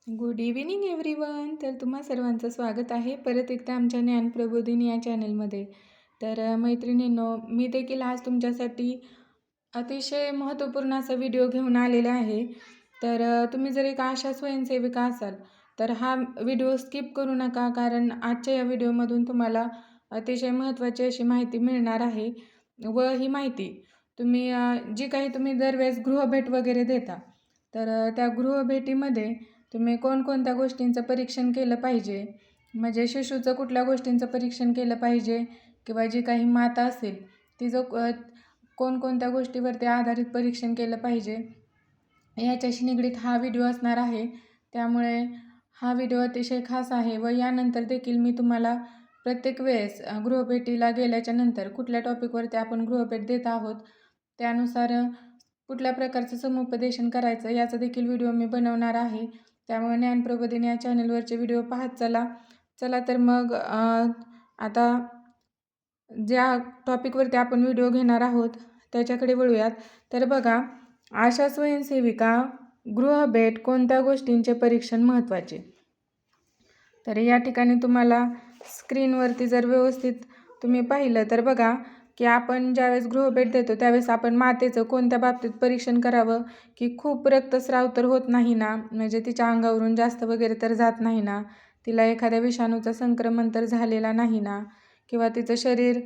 Good evening everyone. तर तुम्हा सर्वांचं स्वागत आहे परत एकदा आमच्या ज्ञानप्रबोधिनी या चॅनलमध्ये. तर मैत्रिणींनो, मी देखील आज तुमच्यासाठी अतिशय महत्त्वपूर्ण असा व्हिडिओ घेऊन आलेला आहे. तर तुम्ही जर एक आशा स्वयंसेविका असाल तर हा व्हिडिओ स्किप करू नका, कारण आजच्या या व्हिडिओमधून तुम्हाला अतिशय महत्त्वाची अशी माहिती मिळणार आहे. व ही माहिती तुम्ही जी काही तुम्ही दरवेळेस गृहभेट वगैरे देता, तर त्या गृहभेटीमध्ये तुम्ही कोणकोणत्या गोष्टींचं परीक्षण केलं पाहिजे, म्हणजे शिशूचं कुठल्या गोष्टींचं परीक्षण केलं पाहिजे, किंवा जी काही माता असेल तिचं कोणकोणत्या गोष्टीवरती आधारित परीक्षण केलं पाहिजे, याच्याशी निगडीत हा व्हिडिओ असणार आहे. त्यामुळे हा व्हिडिओ अतिशय खास आहे. व यानंतर देखील मी तुम्हाला प्रत्येक वेळेस गृहभेटीला गेल्याच्या नंतर कुठल्या टॉपिकवरती आपण गृहभेट देत आहोत त्यानुसार कुठल्या प्रकारचं समुपदेशन करायचं याचा देखील व्हिडिओ मी बनवणार आहे. त्यामुळे ज्ञानप्रबोधिनी या चॅनलवरचे व्हिडिओ पाहत चला तर मग आता ज्या टॉपिकवरती आपण व्हिडिओ घेणार आहोत त्याच्याकडे वळूयात. तर बघा, आशा स्वयंसेविका गृहभेट कोणत्या गोष्टींचे परीक्षण महत्त्वाचे. तर या ठिकाणी तुम्हाला स्क्रीनवरती जर व्यवस्थित तुम्ही पाहिलं तर बघा की आपण ज्यावेळेस गृहभेट देतो त्यावेळेस आपण मातेचं कोणत्या बाबतीत परीक्षण करावं, की खूप रक्तस्राव तर होत नाही ना, म्हणजे तिच्या अंगावरून जास्त वगैरे तर जात नाही ना, तिला एखाद्या विषाणूचं संक्रमण तर झालेला नाही ना, किंवा तिचं शरीर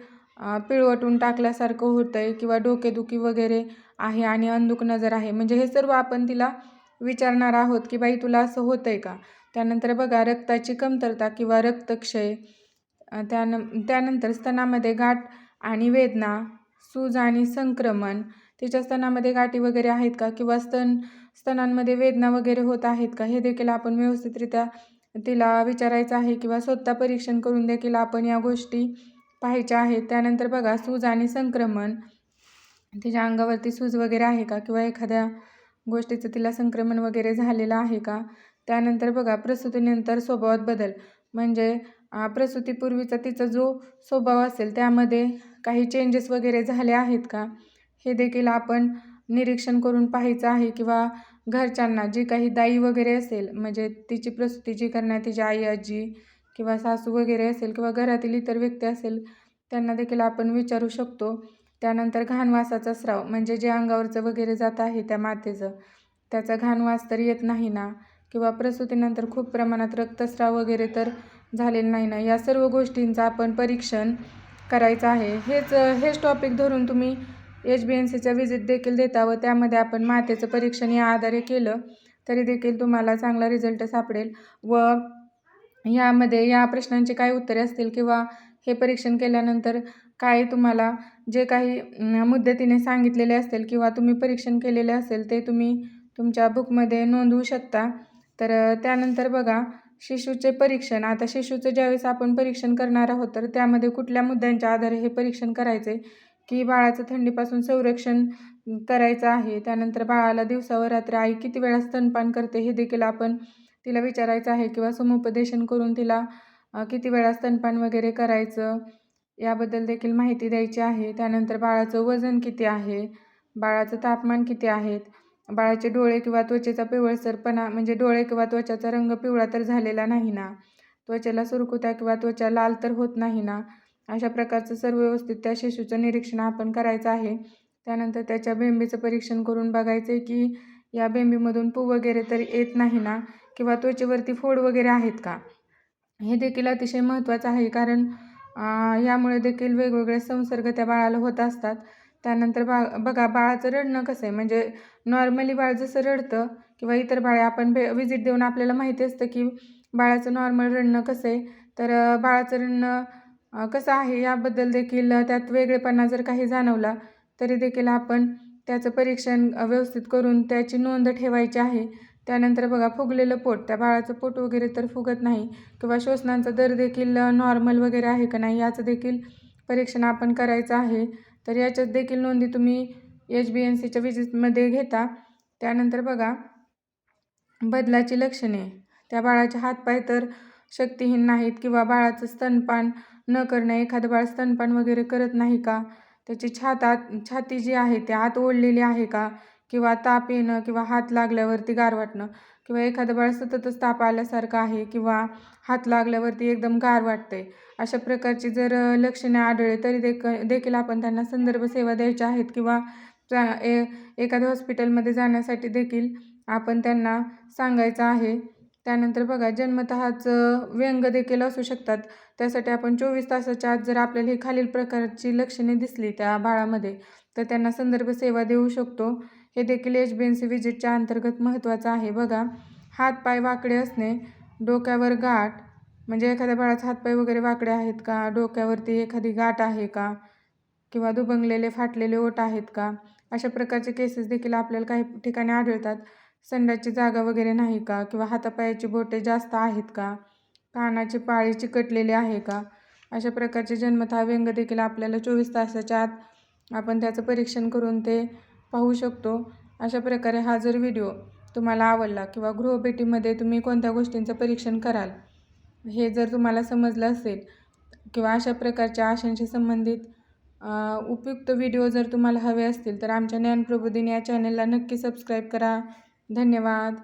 पिळवटून टाकल्यासारखं होतं आहे, किंवा डोकेदुखी वगैरे आहे आणि अंधुक नजर आहे, म्हणजे हे सर्व आपण तिला विचारणार आहोत की बाई तुला असं होतं आहे का. त्यानंतर बघा, रक्ताची कमतरता किंवा रक्तक्षय, त्यानंतर स्तनामध्ये गाठ आणि वेदना, सूज आणि संक्रमण, तिच्या स्तनामध्ये गाठी वगैरे आहेत का, किंवा स्तनांमध्ये वेदना वगैरे होत आहेत का, हे देखील आपण व्यवस्थितरित्या तिला विचारायचं आहे, किंवा स्वतः परीक्षण करून देखील आपण या गोष्टी पाहायच्या आहेत. त्यानंतर बघा, सूज आणि संक्रमण, तिच्या अंगावरती सूज वगैरे आहे का, किंवा एखाद्या गोष्टीचं तिला संक्रमण वगैरे झालेलं आहे का. त्यानंतर बघा, प्रसूतीनंतर स्वभावात बदल, म्हणजे प्रसूतीपूर्वीचा तिचा जो स्वभाव असेल त्यामध्ये काही चेंजेस वगैरे झाले आहेत का, हे देखील आपण निरीक्षण करून पाहायचं आहे. किंवा घरच्यांना जी काही दाई वगैरे असेल, म्हणजे तिची प्रसूती जी करणार तिची आई आजी किंवा सासू वगैरे असेल, किंवा घरातील इतर व्यक्ती असेल, त्यांना देखील आपण विचारू शकतो. त्यानंतर घाणवासाचा स्राव, म्हणजे जे अंगावरचं वगैरे जात आहे त्या मातेचं, त्याचा घाणवास तर येत नाही ना, किंवा प्रसूतीनंतर खूप प्रमाणात रक्तस्राव वगैरे तर झालेलं नाही ना, या सर्व गोष्टींचं आपण परीक्षण करायचं आहे. हेच टॉपिक धरून तुम्ही HbA1cच्या विजिट देखील देता, व त्यामध्ये आपण मातेचं परीक्षण या आधारे केलं तरी देखील तुम्हाला चांगला रिझल्ट सापडेल. व यामध्ये या प्रश्नांची काय उत्तरे असतील, किंवा हे परीक्षण केल्यानंतर काय तुम्हाला जे काही मुद्दे तिने सांगितलेले असतील, किंवा तुम्ही परीक्षण केलेले असेल, ते तुम्ही तुमच्या बुकमध्ये नोंदवू शकता. तर त्यानंतर बघा, शिशूचे परीक्षण. आता शिशूचं ज्यावेळेस आपण परीक्षण करणार आहोत तर त्यामध्ये कुठल्या मुद्द्यांच्या आधारे हे परीक्षण करायचे, की बाळाचं थंडीपासून संरक्षण करायचं आहे. त्यानंतर बाळाला दिवसावर रात्री आई किती वेळा स्तनपान करते हे देखील आपण तिला विचारायचं आहे, किंवा समुपदेशन करून तिला किती वेळा स्तनपान वगैरे करायचं याबद्दल देखील माहिती द्यायची आहे. त्यानंतर बाळाचं वजन किती आहे, बाळाचं तापमान किती आहेत, बाळाचे डोळे किंवा त्वचेचा पिवळसरपणा, म्हणजे डोळे किंवा त्वचाचा रंग पिवळा तर झालेला नाही ना, त्वचेला सुरकुत्या किंवा त्वचा लाल तर होत नाही ना, अशा प्रकारचं सर्व व्यवस्थित त्या शिशूचं निरीक्षण आपण करायचं आहे. त्यानंतर त्याच्या बेंबीचं परीक्षण करून बघायचं की या बेंबीमधून पू वगैरे तर येत नाही ना, किंवा त्वचेवरती फोड वगैरे आहेत का, हे देखील अतिशय महत्त्वाचं आहे, कारण यामुळे देखील वेगवेगळे संसर्ग त्या बाळाला होत असतात. त्यानंतर बघा, बाळाचं रडणं कसं आहे, म्हणजे नॉर्मली बाळ जसं रडतं किंवा इतर बाळे आपण विजिट देऊन आपल्याला माहिती असतं की बाळाचं नॉर्मल रडणं कसं आहे, तर बाळाचं रडणं कसं आहे याबद्दल देखील त्यात वेगळेपणा जर काही जाणवला तरी देखील आपण त्याचं परीक्षण व्यवस्थित करून त्याची नोंद ठेवायची आहे. त्यानंतर बघा, फुगलेलं पोट, त्या बाळाचं पोट वगैरे तर फुगत नाही, किंवा श्वसनांचा दर देखील नॉर्मल वगैरे आहे का नाही याचं देखील परीक्षण आपण करायचं आहे. तर याच्यात देखील नोंदी तुम्ही HbA1cच्या विजिटमध्ये घेता. त्यानंतर बघा, बदलाची लक्षणे, त्या बाळाचे हातपाय तर शक्तिहीन नाहीत, किंवा बाळाचं स्तनपान न करणे, एखादं बाळ स्तनपान वगैरे करत नाही का, त्याची छाती जी आहे ती आत ओढलेली आहे का, किंवा ताप येणं, किंवा हात लागल्यावरती गार वाटणं, किंवा एखादं बाळ सततच ताप आल्यासारखं आहे किंवा हात लागल्यावरती एकदम गार वाटते, अशा प्रकारची जर लक्षणे आढळले तरी देखील आपण त्यांना संदर्भ सेवा द्यायच्या आहेत किंवा एखाद्या हॉस्पिटलमध्ये जाण्यासाठी देखील आपण त्यांना सांगायचं आहे. त्यानंतर बघा, जन्मतःच व्यंग देखील असू शकतात. त्यासाठी आपण 24 तासाच्या आत जर आपल्याला ही खालील प्रकारची लक्षणे दिसली त्या बाळामध्ये, तर त्यांना संदर्भ सेवा देऊ शकतो. हे देखील HbA1c व्हिजिटच्या अंतर्गत महत्त्वाचं आहे. बघा, हातपाय वाकडे असणे, डोक्यावर गाठ, म्हणजे एखाद्या बाळाचे हातपाय वगैरे वाकडे आहेत का, डोक्यावरती एखादी गाठ आहे का, किंवा दुभंगलेले फाटलेले ओठ आहेत का, अशा प्रकारचे केसेस देखील आपल्याला काही ठिकाणी आढळतात. संडासची जागा वगैरे नाही का, किंवा हातापायाची बोटे जास्त आहेत का, कानाची पाळी चिकटलेली आहे का, अशा प्रकारचे जन्मतः व्यंग देखील आपल्याला 24 तासाच्या आत आपण त्याचं परीक्षण करून ते पाहू शकतो. अशा प्रकारे हा जर व्हिडिओ तुम्हाला आवडला किंवा गृहभेटीमध्ये तुम्ही कोणत्या गोष्टींचं परीक्षण कराल हे जर तुम्हाला समजलं असेल किंवा अशा प्रकारच्या आशांशी संबंधित उपयुक्त व्हिडिओ जर तुम्हाला हवे असतील तर आमच्या ज्ञानप्रबोधिनी या चॅनलला नक्की सबस्क्राईब करा. धन्यवाद.